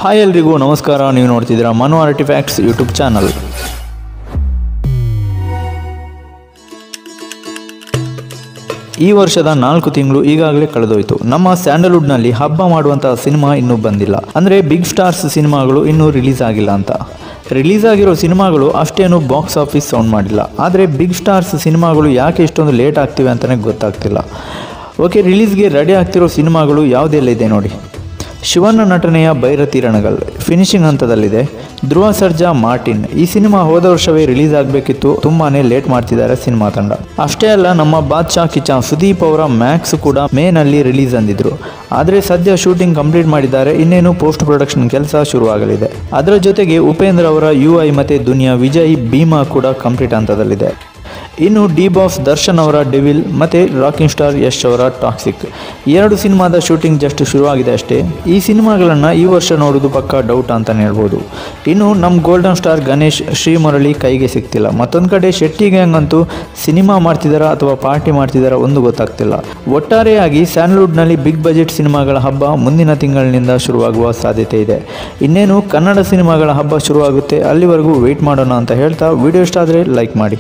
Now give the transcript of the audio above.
Hi ಎಲ್ರಿಗೂ ನಮಸ್ಕಾರ. ನೀವು ನೋಡ್ತಿದ್ದೀರಾ ಮನು ಆರ್ಟಿಫ್ಯಾಕ್ಟ್ಸ್ ಯೂಟ್ಯೂಬ್ ಚಾನಲ್. ಈ ವರ್ಷದ 4 ತಿಂಗಳು ಈಗಾಗಲೇ ಕಳೆದೋಯ್ತು. ನಮ್ಮ ಸ್ಯಾಂಡಲ್ವುಡ್ನಲ್ಲಿ ಹಬ್ಬ ಮಾಡುವಂತಹ ಸಿನಿಮಾ ಇನ್ನೂ ಬಂದಿಲ್ಲ. ಅಂದರೆ ಬಿಗ್ ಸ್ಟಾರ್ಸ್ ಸಿನಿಮಾಗಳು ಇನ್ನೂ ರಿಲೀಸ್ ಆಗಿಲ್ಲ ಅಂತ. ರಿಲೀಸ್ ಆಗಿರೋ ಸಿನಿಮಾಗಳು ಅಷ್ಟೇನು ಬಾಕ್ಸ್ ಆಫೀಸ್ ಸೌಂಡ್ ಮಾಡಿಲ್ಲ. ಆದರೆ ಬಿಗ್ ಸ್ಟಾರ್ಸ್ ಸಿನಿಮಾಗಳು ಯಾಕೆ ಇಷ್ಟೊಂದು ಲೇಟ್ ಆಗ್ತಿವೆ ಅಂತಲೇ ಗೊತ್ತಾಗ್ತಿಲ್ಲ. ಓಕೆ, ರಿಲೀಸ್ಗೆ ರೆಡಿ ಆಗ್ತಿರೋ ಸಿನಿಮಾಗಳು ಯಾವುದೆಲ್ಲ ಇದೆ ನೋಡಿ. ಶಿವಣ್ಣ ನಟನೆಯ ಭೈರತಿ ರಣಗಲ್ ಫಿನಿಶಿಂಗ್ ಹಂತದಲ್ಲಿದೆ. ಧ್ರುವ ಸರ್ಜಾ ಮಾರ್ಟಿನ್ ಈ ಸಿನಿಮಾ ಹೋದ ವರ್ಷವೇ ರಿಲೀಸ್ ಆಗಬೇಕಿತ್ತು, ತುಂಬಾನೇ ಲೇಟ್ ಮಾಡ್ತಿದ್ದಾರೆ ಸಿನಿಮಾ ತಂಡ. ಅಷ್ಟೇ ಅಲ್ಲ, ನಮ್ಮ ಬಾದ್ಶಾ ಕಿಚ್ಚ ಸುದೀಪ್ ಅವರ ಮ್ಯಾಕ್ಸ್ ಕೂಡ ಮೇನಲ್ಲಿ ರಿಲೀಸ್ ಅಂದಿದ್ರು. ಆದರೆ ಸದ್ಯ ಶೂಟಿಂಗ್ ಕಂಪ್ಲೀಟ್ ಮಾಡಿದ್ದಾರೆ, ಇನ್ನೇನು ಪೋಸ್ಟ್ ಪ್ರೊಡಕ್ಷನ್ ಕೆಲಸ ಶುರುವಾಗಲಿದೆ. ಅದರ ಜೊತೆಗೆ ಉಪೇಂದ್ರ ಅವರ UI ಮತ್ತು ದುನಿಯಾ ವಿಜಯ್ ಭೀಮಾ ಕೂಡ ಕಂಪ್ಲೀಟ್ ಹಂತದಲ್ಲಿದೆ. ಇನ್ನು ಡಿ ಬಾಸ್ ದರ್ಶನ್ ಅವರ ಡೆವಿಲ್ ಮತ್ತು ರಾಕಿಂಗ್ ಸ್ಟಾರ್ ಯಶ್ ಅವರ ಟಾಕ್ಸಿಕ್ 2 ಸಿನಿಮಾದ ಶೂಟಿಂಗ್ ಜಸ್ಟ್ ಶುರುವಾಗಿದೆ ಅಷ್ಟೇ. ಈ ಸಿನಿಮಾಗಳನ್ನು ಈ ವರ್ಷ ನೋಡೋದು ಪಕ್ಕ ಡೌಟ್ ಅಂತಲೇ ಹೇಳ್ಬೋದು. ಇನ್ನು ನಮ್ಮ ಗೋಲ್ಡನ್ ಸ್ಟಾರ್ ಗಣೇಶ್ ಶ್ರೀಮುರಳಿ ಕೈಗೆ ಸಿಗ್ತಿಲ್ಲ. ಮತ್ತೊಂದು ಕಡೆ ಶೆಟ್ಟಿ ಗ್ಯಾಂಗ್ ಅಂತೂ ಸಿನಿಮಾ ಮಾಡ್ತಿದ್ದಾರಾ ಅಥವಾ ಪಾರ್ಟಿ ಮಾಡ್ತಿದ್ದಾರಾ ಒಂದು ಗೊತ್ತಾಗ್ತಿಲ್ಲ. ಒಟ್ಟಾರೆಯಾಗಿ ಸ್ಯಾಂಡಲ್ವುಡ್ನಲ್ಲಿ ಬಿಗ್ ಬಜೆಟ್ ಸಿನಿಮಾಗಳ ಹಬ್ಬ ಮುಂದಿನ ತಿಂಗಳಿನಿಂದ ಶುರುವಾಗುವ ಸಾಧ್ಯತೆ ಇದೆ. ಇನ್ನೇನು ಕನ್ನಡ ಸಿನಿಮಾಗಳ ಹಬ್ಬ ಶುರುವಾಗುತ್ತೆ, ಅಲ್ಲಿವರೆಗೂ ವೆಯ್ಟ್ ಮಾಡೋಣ ಅಂತ ಹೇಳ್ತಾ ವಿಡಿಯೋ ಇಷ್ಟ ಆದರೆ ಲೈಕ್ ಮಾಡಿ.